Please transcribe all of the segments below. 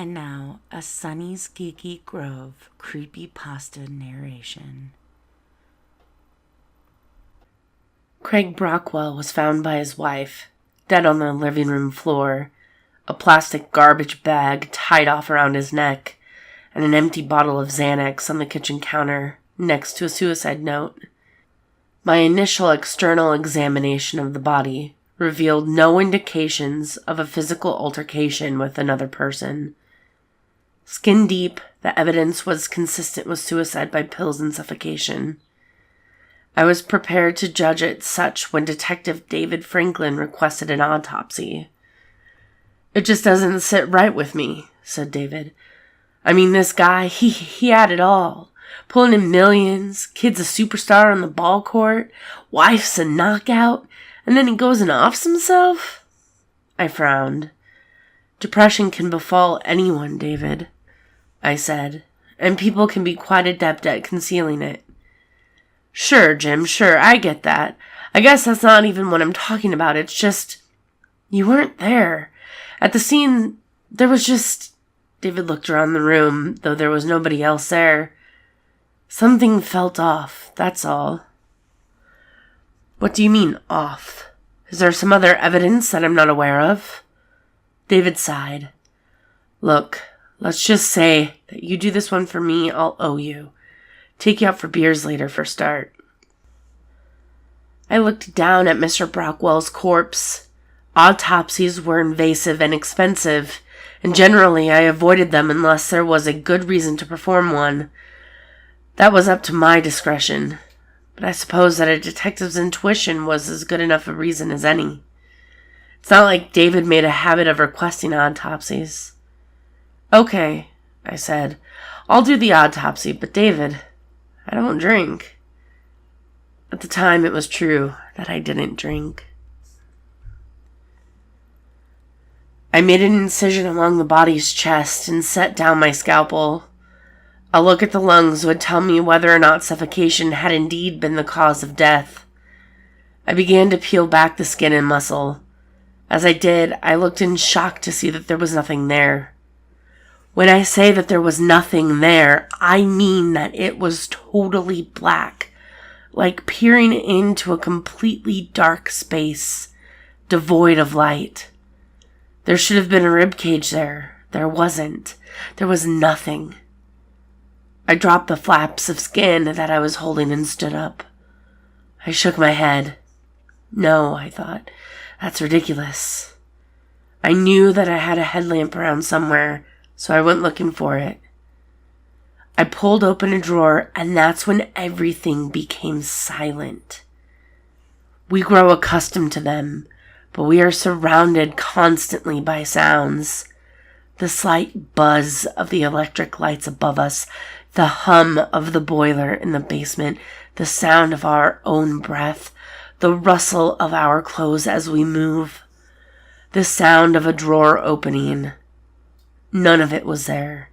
And now, a Sunny's Geeky Grove Creepypasta Narration. Craig Brockwell was found by his wife, dead on the living room floor, a plastic garbage bag tied off around his neck, and an empty bottle of Xanax on the kitchen counter next to a suicide note. My initial external examination of the body revealed no indications of a physical altercation with another person. Skin deep, the evidence was consistent with suicide by pills and suffocation. I was prepared to judge it such when Detective David Franklin requested an autopsy. "It just doesn't sit right with me," said David. "I mean, this guy, he had it all. Pulling in millions, kid's a superstar on the ball court, wife's a knockout, and then he goes and offs himself?" I frowned. "Depression can befall anyone, David," I said, "and people can be quite adept at concealing it." "Sure, Jim, sure, I get that. I guess that's not even what I'm talking about. It's just, you weren't there. At the scene, there was just..." David looked around the room, though there was nobody else there. "Something felt off, that's all." "What do you mean, off? Is there some other evidence that I'm not aware of?" David sighed. "Look, let's just say that you do this one for me, I'll owe you. Take you out for beers later for a start." I looked down at Mr. Brockwell's corpse. Autopsies were invasive and expensive, and generally I avoided them unless there was a good reason to perform one. That was up to my discretion, but I suppose that a detective's intuition was as good enough a reason as any. It's not like David made a habit of requesting autopsies. "Okay," I said, "I'll do the autopsy, but David, I don't drink." At the time, it was true that I didn't drink. I made an incision along the body's chest and set down my scalpel. A look at the lungs would tell me whether or not suffocation had indeed been the cause of death. I began to peel back the skin and muscle. As I did, I looked in shock to see that there was nothing there. When I say that there was nothing there, I mean that it was totally black, like peering into a completely dark space, devoid of light. There should have been a rib cage there. There wasn't. There was nothing. I dropped the flaps of skin that I was holding and stood up. I shook my head. No, I thought, that's ridiculous. I knew that I had a headlamp around somewhere, so I went looking for it. I pulled open a drawer, and that's when everything became silent. We grow accustomed to them, but we are surrounded constantly by sounds. The slight buzz of the electric lights above us, the hum of the boiler in the basement, the sound of our own breath, the rustle of our clothes as we move, the sound of a drawer opening. None of it was there.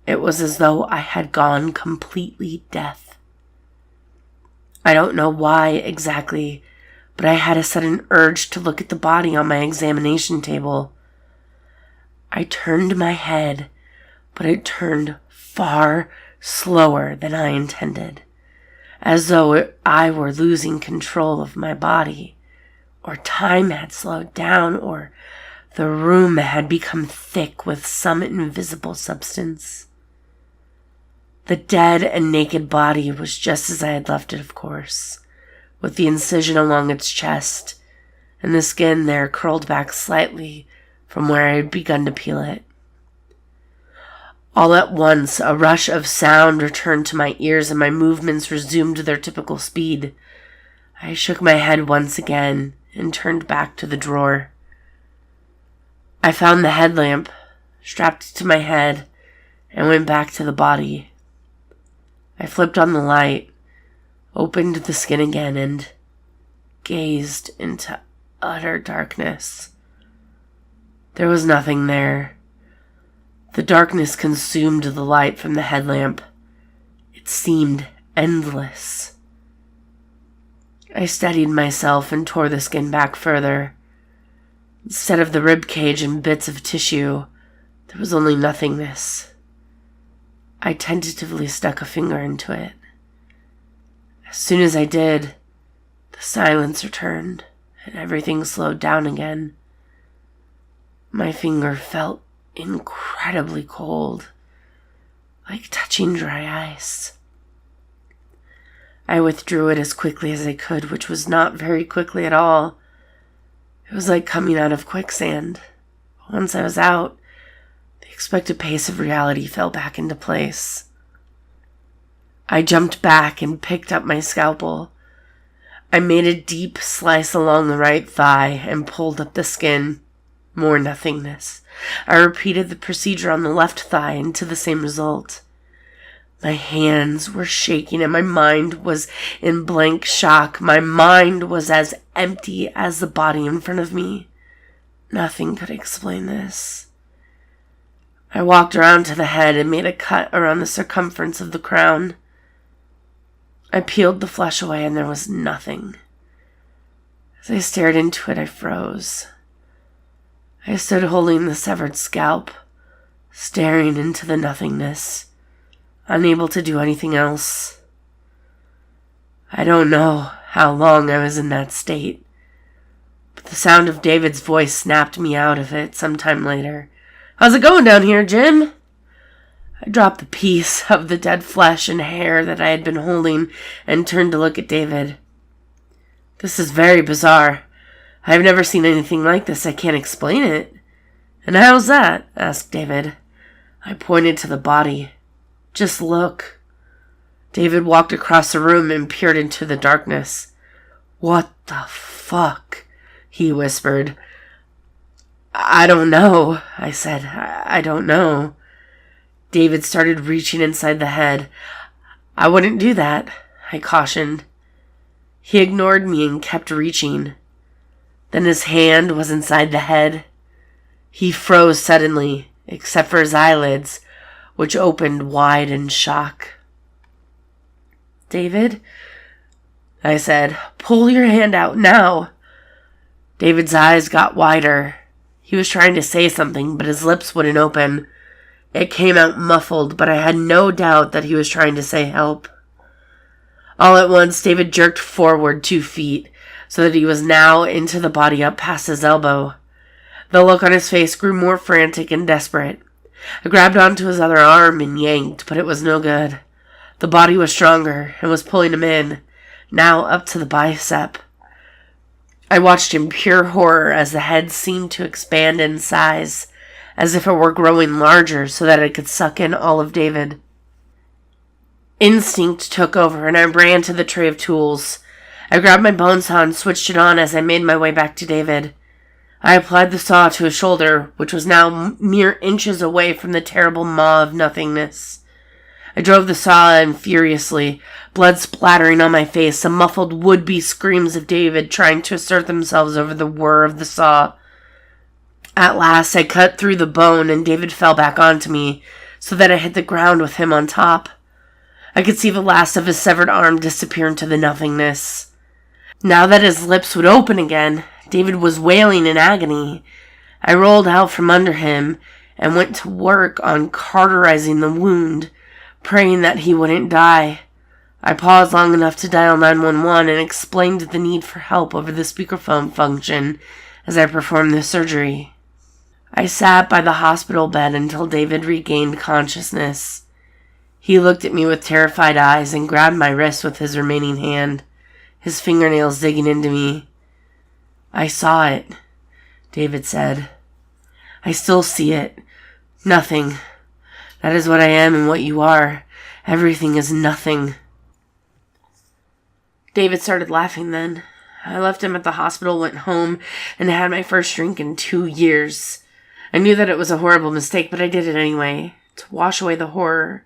It was as though I had gone completely deaf. I don't know why exactly, but I had a sudden urge to look at the body on my examination table. I turned my head, but it turned far slower than I intended, as though I were losing control of my body, or time had slowed down, or the room had become thick with some invisible substance. The dead and naked body was just as I had left it, of course, with the incision along its chest, and the skin there curled back slightly from where I had begun to peel it. All at once, a rush of sound returned to my ears and my movements resumed their typical speed. I shook my head once again and turned back to the drawer. I found the headlamp, strapped it to my head, and went back to the body. I flipped on the light, opened the skin again, and gazed into utter darkness. There was nothing there. The darkness consumed the light from the headlamp. It seemed endless. I steadied myself and tore the skin back further. Instead of the rib cage and bits of tissue, There was only nothingness. I tentatively stuck a finger into it. As soon as I did, the silence returned and everything slowed down again. My finger felt incredibly cold, like touching dry ice. I withdrew it as quickly as I could, which was not very quickly at all. It was like coming out of quicksand. Once I was out, the expected pace of reality fell back into place. I jumped back and picked up my scalpel. I made a deep slice along the right thigh and pulled up the skin. More nothingness. I repeated the procedure on the left thigh and to the same result. My hands were shaking and my mind was in blank shock. My mind was as empty as the body in front of me. Nothing could explain this. I walked around to the head and made a cut around the circumference of the crown. I peeled the flesh away and there was nothing. As I stared into it, I froze. I stood holding the severed scalp, staring into the nothingness, unable to do anything else. I don't know how long I was in that state, but the sound of David's voice snapped me out of it sometime later. "How's it going down here, Jim?" I dropped the piece of the dead flesh and hair that I had been holding and turned to look at David. "This is very bizarre. I have never seen anything like this. I can't explain it." "And how's that?" asked David. I pointed to the body. "Just look." David walked across the room and peered into the darkness. "What the fuck?" he whispered. "I don't know," I said. I don't know." David started reaching inside the head. "I wouldn't do that," I cautioned. He ignored me and kept reaching. Then his hand was inside the head. He froze suddenly, except for his eyelids, which opened wide in shock. "David," I said, "pull your hand out now." David's eyes got wider. He was trying to say something, but his lips wouldn't open. It came out muffled, but I had no doubt that he was trying to say help. All at once, David jerked forward 2 feet, so that he was now into the body up past his elbow. The look on his face grew more frantic and desperate. I grabbed onto his other arm and yanked, but it was no good. The body was stronger and was pulling him in, now up to the bicep. I watched in pure horror as the head seemed to expand in size, as if it were growing larger so that it could suck in all of David. Instinct took over and I ran to the tray of tools. I grabbed my bone saw and switched it on as I made my way back to David. I applied the saw to his shoulder, which was now mere inches away from the terrible maw of nothingness. I drove the saw in furiously, blood splattering on my face, the muffled would-be screams of David trying to assert themselves over the whir of the saw. At last, I cut through the bone and David fell back onto me, so that I hit the ground with him on top. I could see the last of his severed arm disappear into the nothingness. Now that his lips would open again, David was wailing in agony. I rolled out from under him and went to work on cauterizing the wound, praying that he wouldn't die. I paused long enough to dial 911 and explained the need for help over the speakerphone function as I performed the surgery. I sat by the hospital bed until David regained consciousness. He looked at me with terrified eyes and grabbed my wrist with his remaining hand, his fingernails digging into me. "I saw it," David said. "I still see it. Nothing. That is what I am and what you are. Everything is nothing." David started laughing then. I left him at the hospital, went home, and had my first drink in 2 years. I knew that it was a horrible mistake, but I did it anyway, to wash away the horror.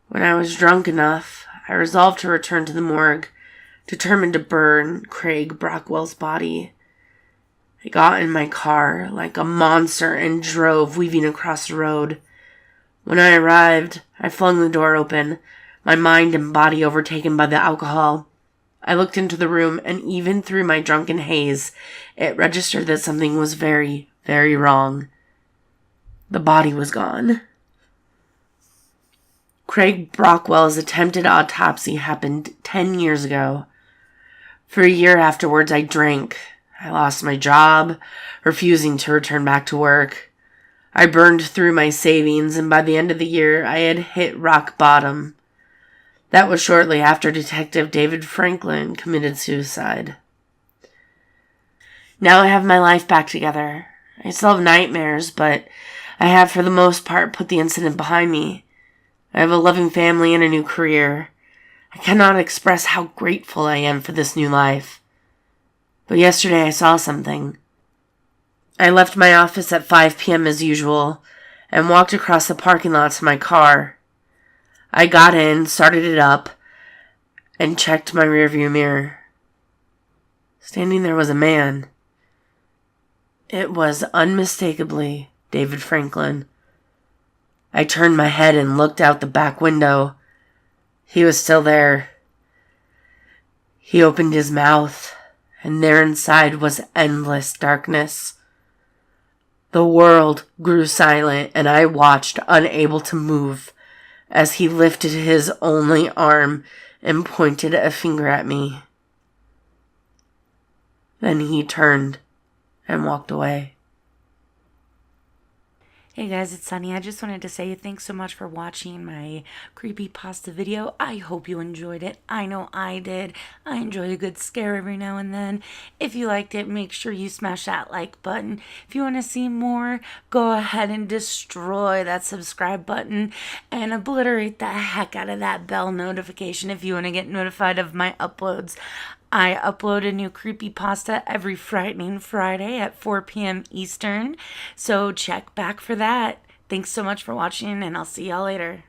When I was drunk enough, I resolved to return to the morgue, determined to burn Craig Brockwell's body. I got in my car like a monster and drove, weaving across the road. When I arrived, I flung the door open, my mind and body overtaken by the alcohol. I looked into the room, and even through my drunken haze, it registered that something was very, very wrong. The body was gone. Craig Brockwell's attempted autopsy happened 10 years ago. For a year afterwards, I drank. I lost my job, refusing to return back to work. I burned through my savings, and by the end of the year, I had hit rock bottom. That was shortly after Detective David Franklin committed suicide. Now I have my life back together. I still have nightmares, but I have for the most part put the incident behind me. I have a loving family and a new career. I cannot express how grateful I am for this new life. But yesterday I saw something. I left my office at 5 p.m. as usual and walked across the parking lot to my car. I got in, started it up, and checked my rearview mirror. Standing there was a man. It was unmistakably David Franklin. I turned my head and looked out the back window. He was still there. He opened his mouth, and there inside was endless darkness. The world grew silent, and I watched, unable to move, as he lifted his only arm and pointed a finger at me. Then he turned and walked away. Hey guys, it's Sunny. I just wanted to say thanks so much for watching my creepypasta video. I hope you enjoyed it. I know I did. I enjoy a good scare every now and then. If you liked it, make sure you smash that like button. If you want to see more, go ahead and destroy that subscribe button and obliterate the heck out of that bell notification if you want to get notified of my uploads. I upload a new creepypasta every Frightening Friday at 4 p.m. Eastern, so check back for that. Thanks so much for watching, and I'll see y'all later.